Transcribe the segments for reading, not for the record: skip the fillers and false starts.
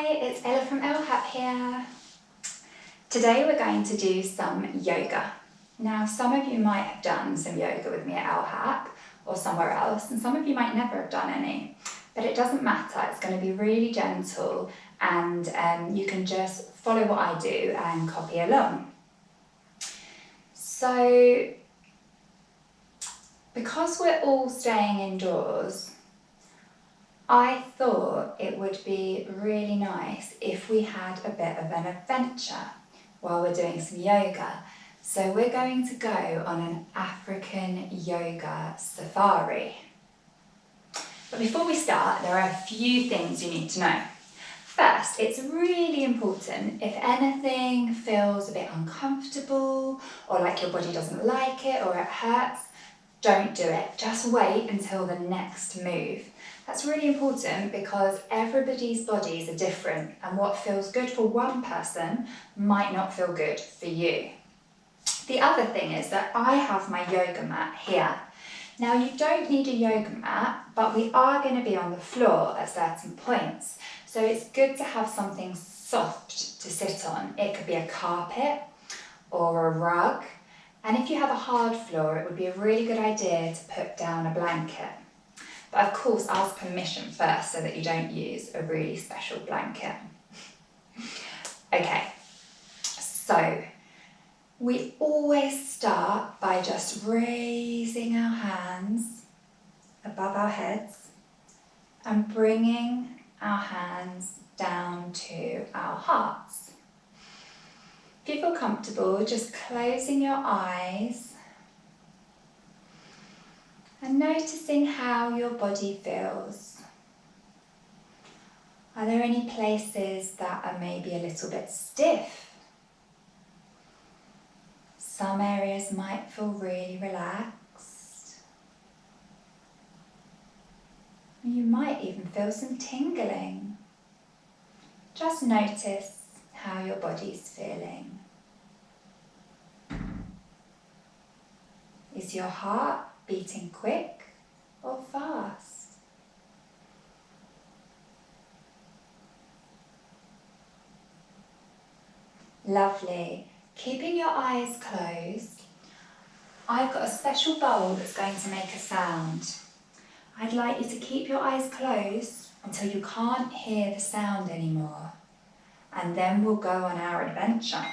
Hi, it's Ella from ELHAP here. Today we're going to do some yoga. Now some of you might have done some yoga with me at ELHAP or somewhere else, and some of you might never have done any, but it doesn't matter. It's going to be really gentle and you can just follow what I do and copy along. So because we're all staying indoors, I thought it would be really nice if we had a bit of an adventure while we're doing some yoga. So we're going to go on an African yoga safari. But before we start, there are a few things you need to know. First, it's really important, if anything feels a bit uncomfortable or like your body doesn't like it or it hurts, don't do it. Just wait until the next move. That's really important because everybody's bodies are different and what feels good for one person might not feel good for you. The other thing is that I have my yoga mat here. Now you don't need a yoga mat, but we are going to be on the floor at certain points. So it's good to have something soft to sit on. It could be a carpet or a rug. And if you have a hard floor, it would be a really good idea to put down a blanket. But of course, ask permission first so that you don't use a really special blanket. Okay, so we always start by just raising our hands above our heads and bringing our hands down to our hearts. If you feel comfortable, just closing your eyes and noticing how your body feels. Are there any places that are maybe a little bit stiff? Some areas might feel really relaxed. You might even feel some tingling. Just notice how your body's feeling. Is your heart beating quick or fast? Lovely. Keeping your eyes closed, I've got a special bowl that's going to make a sound. I'd like you to keep your eyes closed until you can't hear the sound anymore, and then we'll go on our adventure.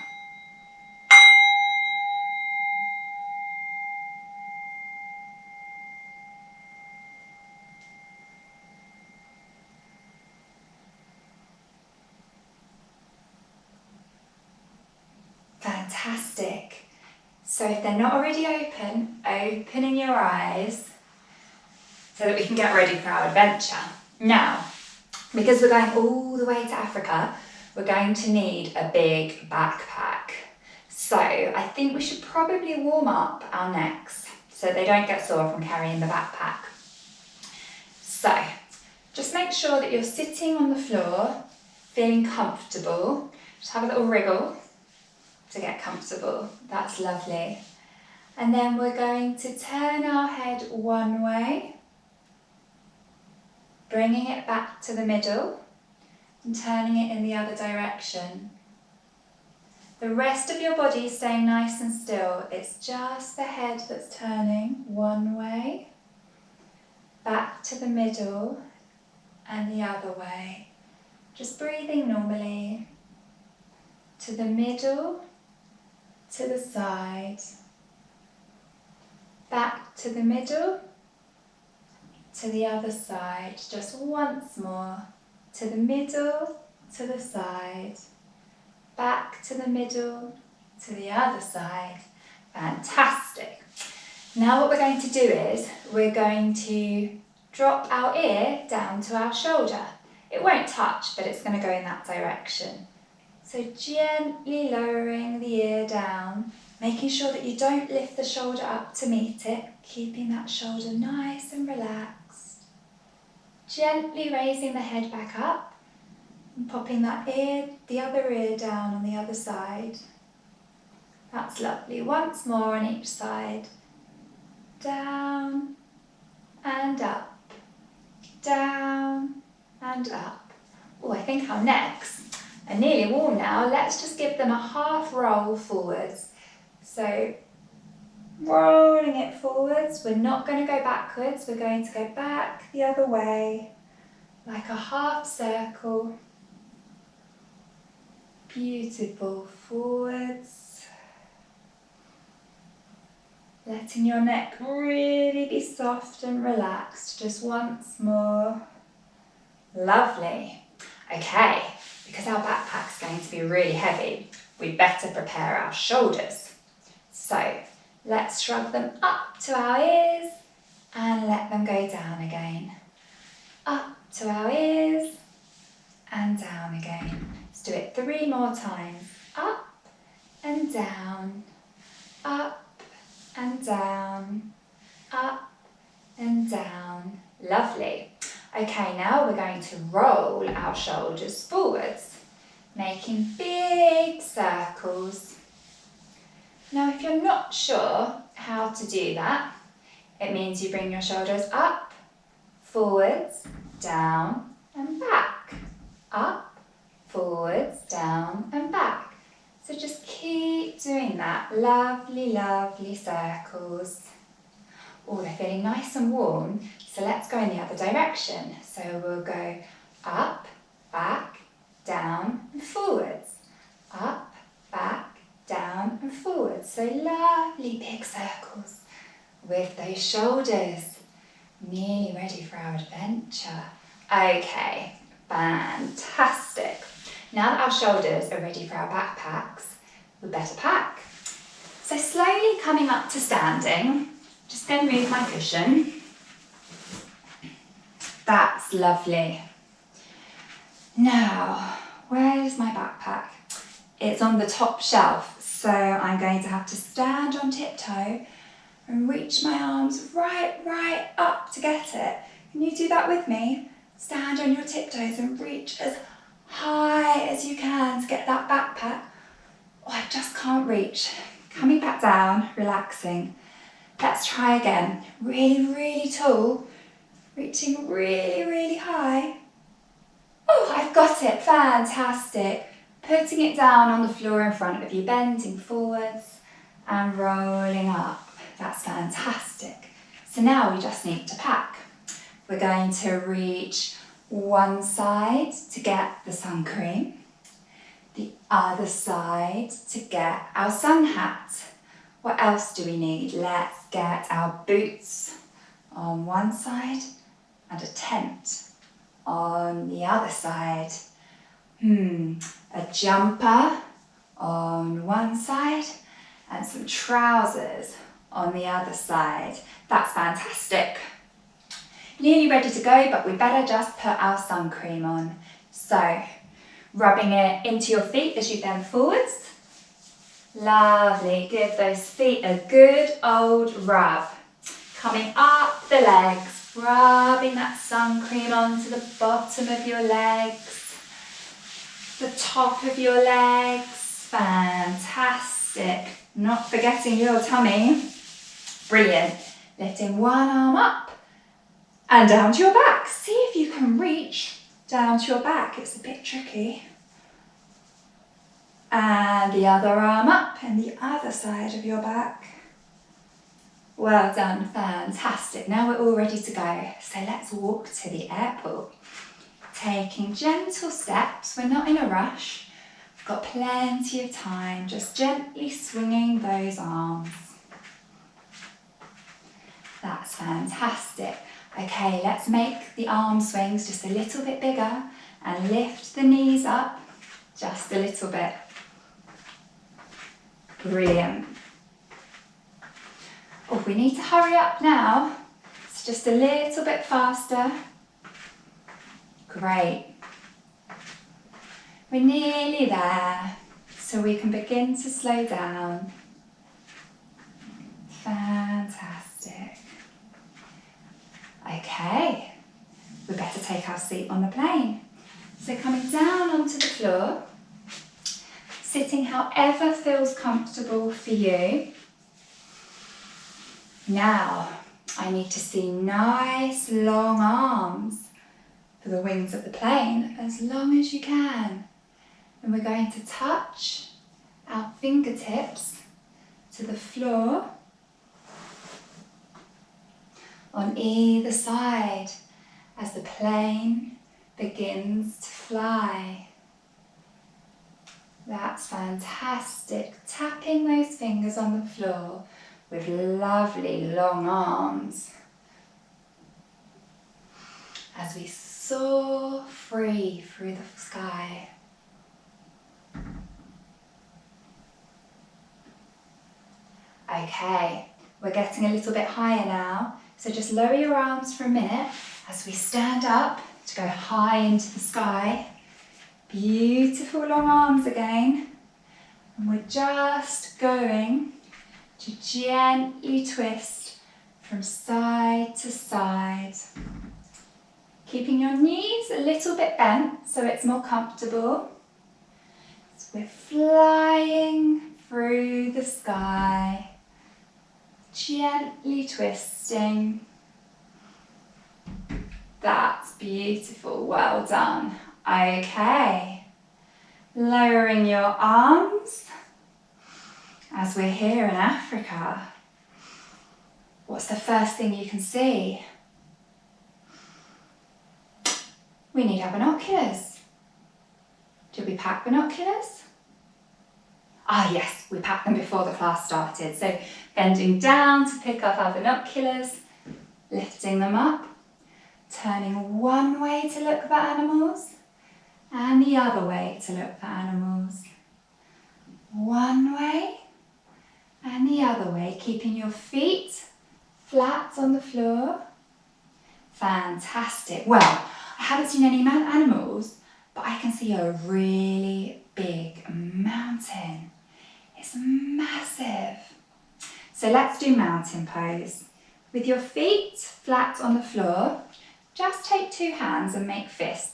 Fantastic. So if they're not already opening your eyes so that we can get ready for our adventure. Now, because we're going all the way to Africa, we're going to need a big backpack. So I think we should probably warm up our necks so they don't get sore from carrying the backpack. So just make sure that you're sitting on the floor, feeling comfortable. Just have a little wriggle to get comfortable. That's lovely. And then we're going to turn our head one way, bringing it back to the middle and turning it in the other direction. The rest of your body is staying nice and still. It's just the head that's turning one way, back to the middle and the other way. Just breathing normally. To the middle, to the side, back to the middle, to the other side. Just once more. To the middle, to the side, back to the middle, to the other side. Fantastic. Now what we're going to do is we're going to drop our ear down to our shoulder. It won't touch, but it's going to go in that direction. So gently lowering the ear down, making sure that you don't lift the shoulder up to meet it, keeping that shoulder nice and relaxed. Gently raising the head back up and popping that ear, the other ear down on the other side. That's lovely. Once more on each side. Down and up, down and up. Oh, I think our necks are nearly warm now. Let's just give them a half roll forwards. So rolling it forwards, we're not going to go backwards, we're going to go back the other way, like a half circle. Beautiful, forwards. Letting your neck really be soft and relaxed, just once more. Lovely. Okay, because our backpack's going to be really heavy, we'd better prepare our shoulders. So let's shrug them up to our ears and let them go down again. Up to our ears and down again. Let's do it 3 more times. Up and down, up and down, up and down. Lovely. Okay, now we're going to roll our shoulders forwards, making big circles. Now, if you're not sure how to do that, it means you bring your shoulders up, forwards, down and back. Up, forwards, down and back. So just keep doing that. Lovely, lovely circles. Oh, they're feeling nice and warm. So let's go in the other direction. So we'll go up, back, down and forwards. Up, back, down and forwards. So lovely big circles with those shoulders. Nearly ready for our adventure. Okay, fantastic. Now that our shoulders are ready for our backpacks, we better pack. So slowly coming up to standing, just going to move my cushion. That's lovely. Now, where is my backpack? It's on the top shelf, so I'm going to have to stand on tiptoe and reach my arms right up to get it. Can you do that with me? Stand on your tiptoes and reach as high as you can to get that backpack. Oh, I just can't reach. Coming back down, relaxing. Let's try again. Really, really tall. Reaching really, really high. Oh, I've got it. Fantastic. Putting it down on the floor in front of you, bending forwards and rolling up. That's fantastic. So now we just need to pack. We're going to reach one side to get the sun cream, the other side to get our sun hat. What else do we need? Let's get our boots on one side and a tent on the other side. A jumper on one side and some trousers on the other side. That's fantastic. Nearly ready to go, but we better just put our sun cream on. So, rubbing it into your feet as you bend forwards. Lovely, give those feet a good old rub. Coming up the legs, rubbing that sun cream onto the bottom of your legs, the top of your legs. Fantastic. Not forgetting your tummy. Brilliant. Lifting one arm up and down to your back. See if you can reach down to your back. It's a bit tricky. And the other arm up and the other side of your back. Well done, fantastic. Now we're all ready to go. So let's walk to the airport. Taking gentle steps, we're not in a rush. We've got plenty of time, just gently swinging those arms. That's fantastic. Okay, let's make the arm swings just a little bit bigger and lift the knees up just a little bit. Brilliant. Oh, we need to hurry up now. It's just a little bit faster. Great. We're nearly there, so we can begin to slow down. Fantastic. Okay, we better take our seat on the plane. So coming down onto the floor, sitting however feels comfortable for you. Now, I need to see nice long arms. for the wings of the plane as long as you can. And we're going to touch our fingertips to the floor on either side as the plane begins to fly. That's fantastic. Tapping those fingers on the floor with lovely long arms as we soar free through the sky. Okay, we're getting a little bit higher now, so just lower your arms for a minute as we stand up to go high into the sky. Beautiful long arms again, and we're just going to gently twist from side to side, keeping your knees a little bit bent so it's more comfortable. So we're flying through the sky, gently twisting. That's beautiful, well done. Okay, lowering your arms as we're here in Africa. What's the first thing you can see? We need our binoculars. Did we pack binoculars? Ah yes, we packed them before the class started. So bending down to pick up our binoculars, lifting them up, turning one way to look for animals and the other way to look for animals. One way and the other way, keeping your feet flat on the floor. Fantastic. Well, I haven't seen any animals, but I can see a really big mountain. It's massive. So let's do mountain pose. With your feet flat on the floor, just take two hands and make fists.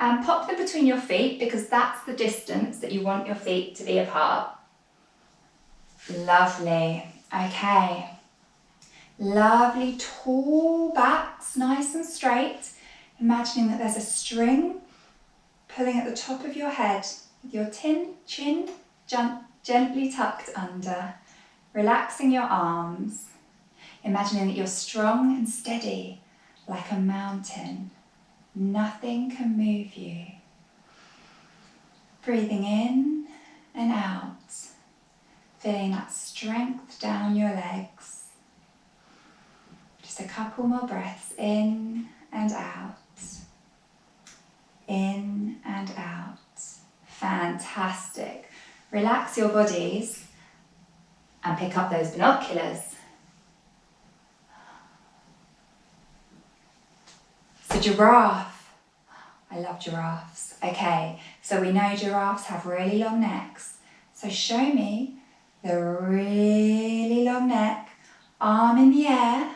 And pop them between your feet because that's the distance that you want your feet to be apart. Lovely. Okay. Lovely tall backs, nice and straight. Imagining that there's a string pulling at the top of your head with your chin gently tucked under. Relaxing your arms. Imagining that you're strong and steady like a mountain. Nothing can move you. Breathing in and out. Feeling that strength down your legs. Just a couple more breaths in and out. In and out. Fantastic. Relax your bodies and pick up those binoculars. So giraffe. I love giraffes. Okay, so we know giraffes have really long necks. So show me the really long neck, arm in the air.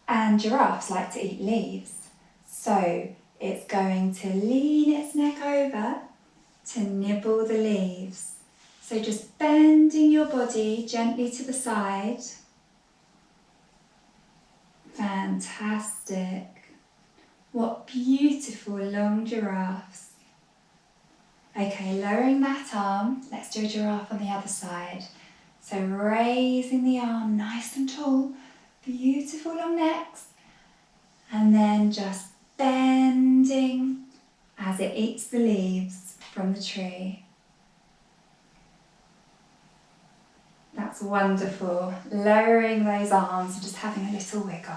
And giraffes like to eat leaves. So it's going to lean its neck over to nibble the leaves. So just bending your body gently to the side. Fantastic. What beautiful long giraffes. Okay, lowering that arm. Let's do a giraffe on the other side. So raising the arm nice and tall. Beautiful long necks. And then just bending as it eats the leaves from the tree. That's wonderful. Lowering those arms and just having a little wiggle.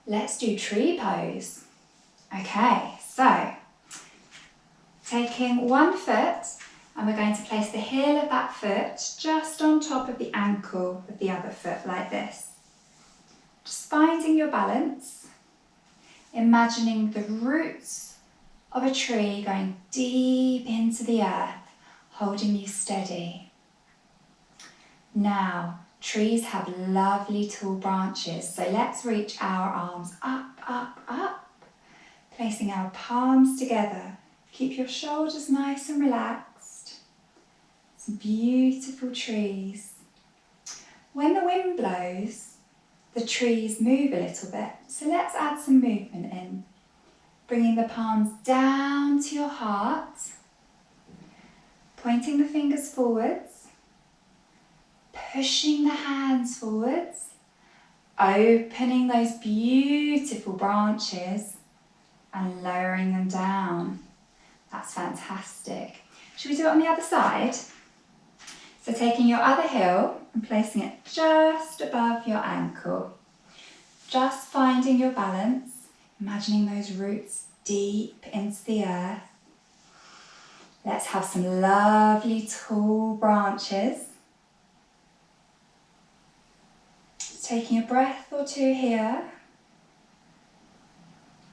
Let's do tree pose. Okay, so taking one foot and we're going to place the heel of that foot just on top of the ankle of the other foot like this. Just finding your balance, imagining the roots of a tree going deep into the earth, holding you steady. Now, trees have lovely tall branches, so let's reach our arms up, up, up, placing our palms together. Keep your shoulders nice and relaxed. Some beautiful trees. When the wind blows, the trees move a little bit. So let's add some movement in. Bringing the palms down to your heart, pointing the fingers forwards, pushing the hands forwards, opening those beautiful branches and lowering them down. That's fantastic. Should we do it on the other side? So taking your other heel and placing it just above your ankle. Just finding your balance, imagining those roots deep into the earth. Let's have some lovely tall branches. Taking a breath or two here.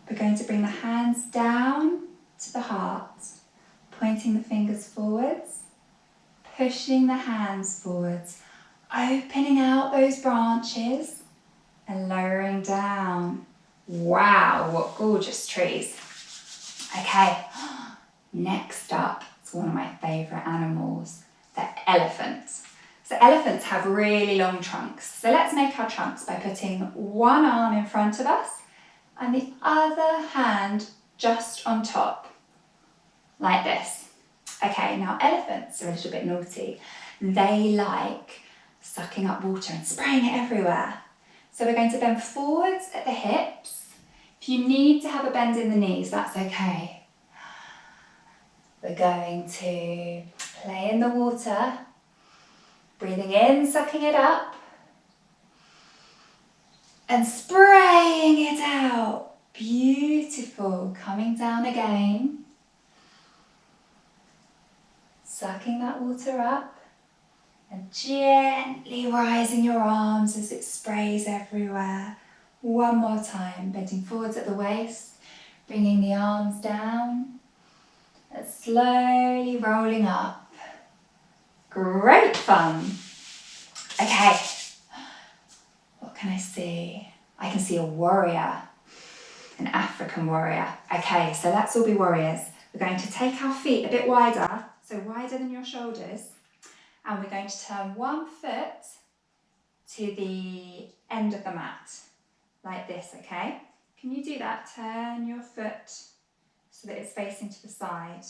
We're going to bring the hands down to the heart, pointing the fingers forwards, pushing the hands forwards, opening out those branches and lowering down. Wow, what gorgeous trees. Okay, next up is one of my favourite animals, the elephant. So elephants have really long trunks. So let's make our trunks by putting one arm in front of us and the other hand just on top, like this. Okay, now elephants are a little bit naughty. They like sucking up water and spraying it everywhere. So we're going to bend forwards at the hips. If you need to have a bend in the knees, that's okay. We're going to play in the water, breathing in, sucking it up, and spraying it out. Beautiful. Coming down again. Sucking that water up and gently rising your arms as it sprays everywhere. One more time, bending forwards at the waist, bringing the arms down and slowly rolling up. Great fun. Okay, what can I see? I can see a warrior, an African warrior. Okay, so let's all be warriors. We're going to take our feet a bit wider, so wider than your shoulders, and we're going to turn one foot to the end of the mat, like this, okay? Can you do that? Turn your foot so that it's facing to the side.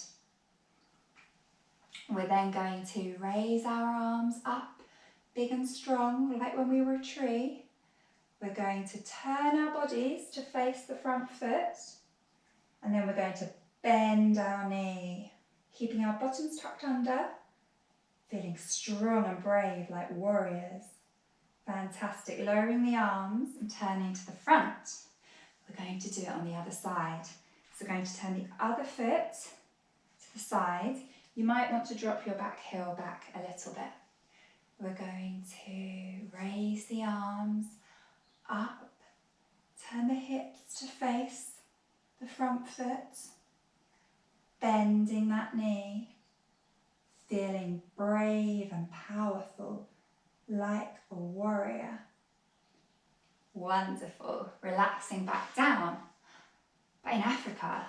We're then going to raise our arms up, big and strong, like when we were a tree. We're going to turn our bodies to face the front foot, and then we're going to bend our knee, keeping our bottoms tucked under, feeling strong and brave like warriors. Fantastic. Lowering the arms and turning to the front. We're going to do it on the other side. So we're going to turn the other foot to the side. You might want to drop your back heel back a little bit. We're going to raise the arms up, turn the hips to face the front foot, bending that knee, feeling brave and powerful like a warrior. Wonderful. Relaxing back down. But in Africa,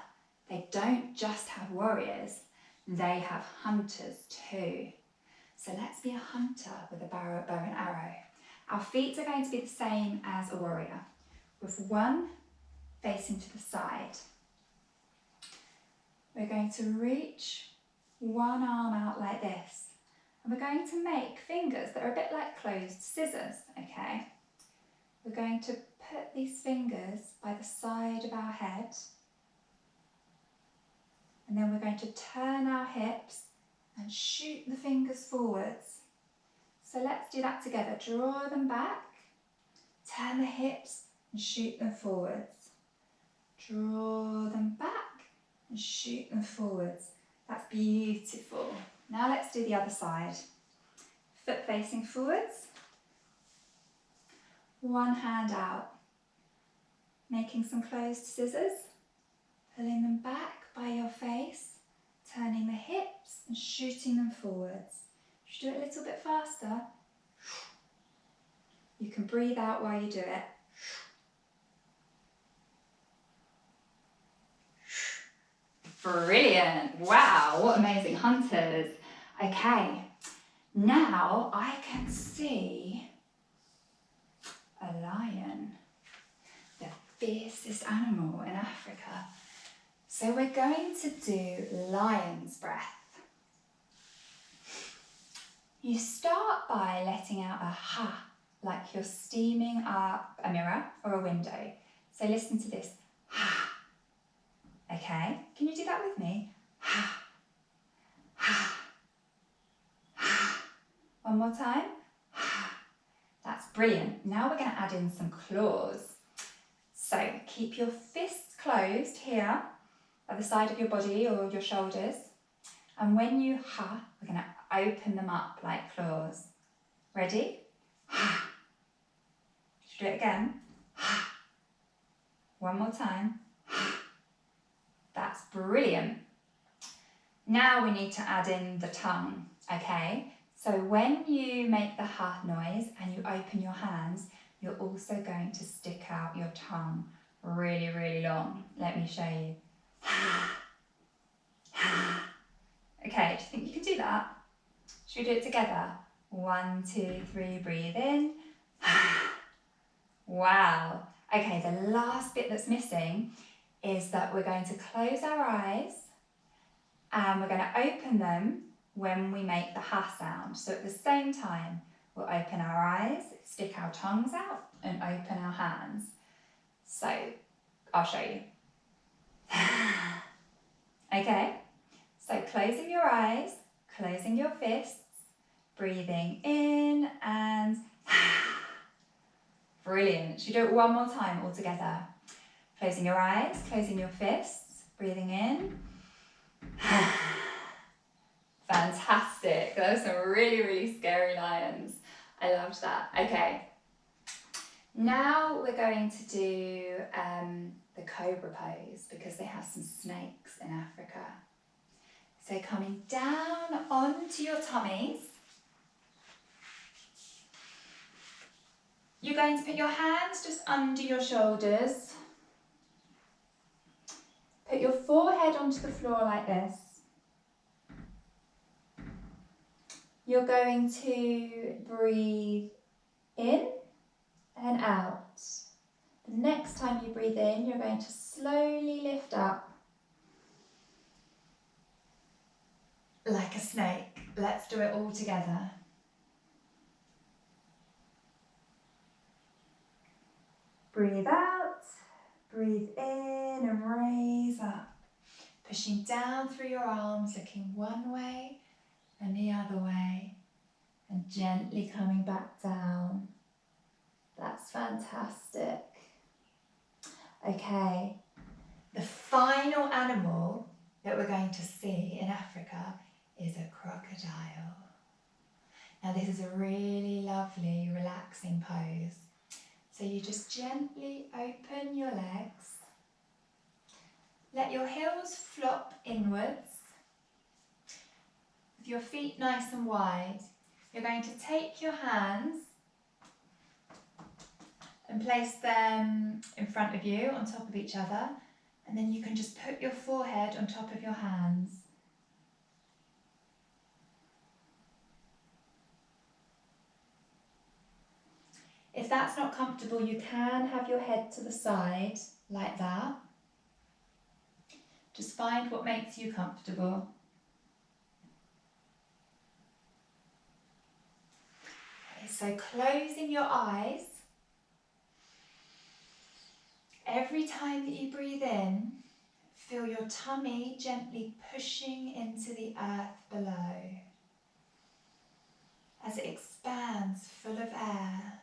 they don't just have warriors, they have hunters too. So let's be a hunter with a bow and arrow. Our feet are going to be the same as a warrior, with one facing to the side. We're going to reach one arm out like this, and we're going to make fingers that are a bit like closed scissors, okay? We're going to put these fingers by the side of our head, and then we're going to turn our hips and shoot the fingers forwards. So let's do that together. Draw them back, turn the hips and shoot them forwards. Draw them back and shoot them forwards. That's beautiful. Now let's do the other side. Foot facing forwards. One hand out. Making some closed scissors. Pulling them back by your face. Turning the hips and shooting them forwards. Should do it a little bit faster. You can breathe out while you do it. Brilliant. Wow, what amazing hunters. Okay, now I can see a lion, the fiercest animal in Africa. So we're going to do lion's breath. You start by letting out a ha, like you're steaming up a mirror or a window. So listen to this, ha. Okay, can you do that with me? Ha, ha, ha. One more time. Ha. That's brilliant. Now we're going to add in some claws. So keep your fists closed here at the side of your body or your shoulders. And when you ha, we're going to open them up like claws. Ready? Ha. Should we do it again? Ha. One more time. Ha. That's brilliant. Now we need to add in the tongue, okay? So when you make the ha noise and you open your hands, you're also going to stick out your tongue really, really long. Let me show you. Ha. Ha. Okay, do you think you can do that? Should we do it together? 1, 2, 3, breathe in. Wow. Okay, the last bit that's missing is that we're going to close our eyes and we're going to open them when we make the ha sound. So at the same time, we'll open our eyes, stick our tongues out and open our hands. So I'll show you. Okay, so closing your eyes, closing your fists, breathing in and brilliant. Should we do it one more time all together? Closing your eyes, closing your fists, breathing in. Fantastic. Those are some really, really scary lions. I loved that. Okay. Now we're going to do the cobra pose because they have some snakes in Africa. So coming down onto your tummies. You're going to put your hands just under your shoulders. Put your forehead onto the floor like this. You're going to breathe in and out. The next time you breathe in, you're going to slowly lift up like a snake. Let's do it all together. Breathe out, breathe in and raise up. Pushing down through your arms, looking one way and the other way, and gently coming back down. That's fantastic. Okay, the final animal that we're going to see in Africa is a crocodile. Now this is a really lovely, relaxing pose. So you just gently open your legs. Let your heels flop inwards. With your feet nice and wide, you're going to take your hands and place them in front of you on top of each other, and then you can just put your forehead on top of your hands. If that's not comfortable, you can have your head to the side like that. Just find what makes you comfortable. Okay, so closing your eyes. Every time that you breathe in, feel your tummy gently pushing into the earth below as it expands full of air.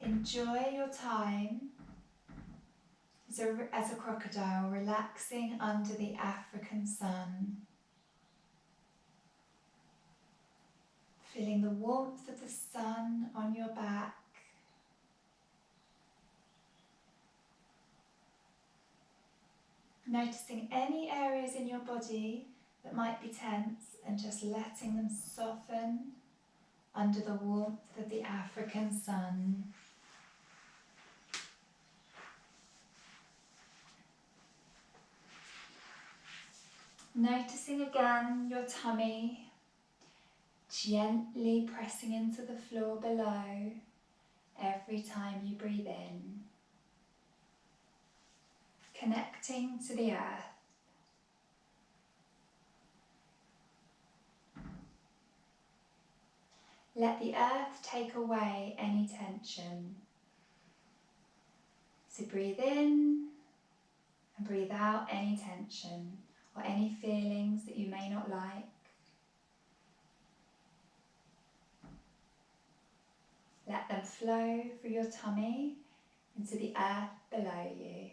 Enjoy your time as a crocodile, relaxing under the African sun. Feeling the warmth of the sun on your back. Noticing any areas in your body that might be tense and just letting them soften under the warmth of the African sun. Noticing again your tummy, Gently pressing into the floor below every time you breathe in. Connecting to the earth. Let the earth take away any tension. So breathe in and breathe out any tension or any feelings that you may not like. Let them flow through your tummy into the earth below you.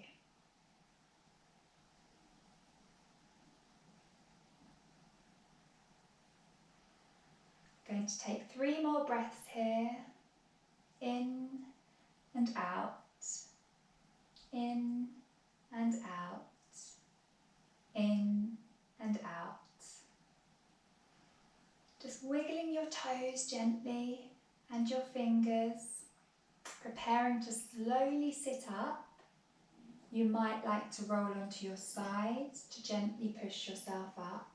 Going to take 3 more breaths here. In and out. In and out. In and out. Just wiggling your toes gently and your fingers, preparing to slowly sit up. You might like to roll onto your sides to gently push yourself up.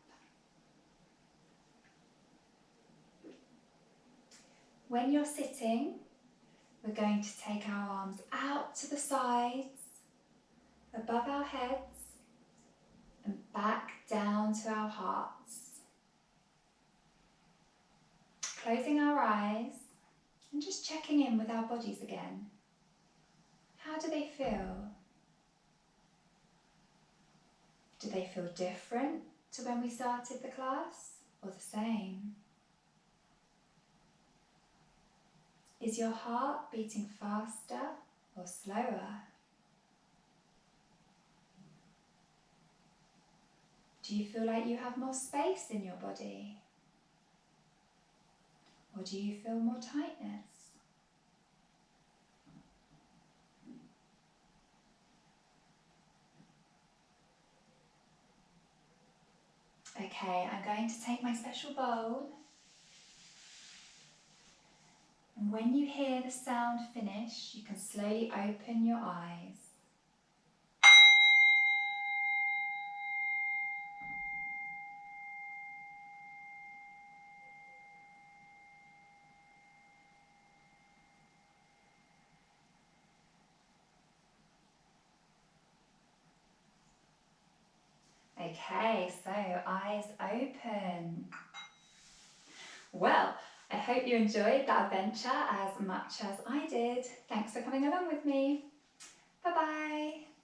When you're sitting, we're going to take our arms out to the sides, above our heads, and back down to our hearts. Closing our eyes and just checking in with our bodies again. How do they feel? Do they feel different to when we started the class or the same? Is your heart beating faster or slower? Do you feel like you have more space in your body? Or do you feel more tightness? Okay, I'm going to take my special bowl. And when you hear the sound finish, you can slowly open your eyes. Okay, so eyes open. Well, I hope you enjoyed that adventure as much as I did. Thanks for coming along with me. Bye-bye.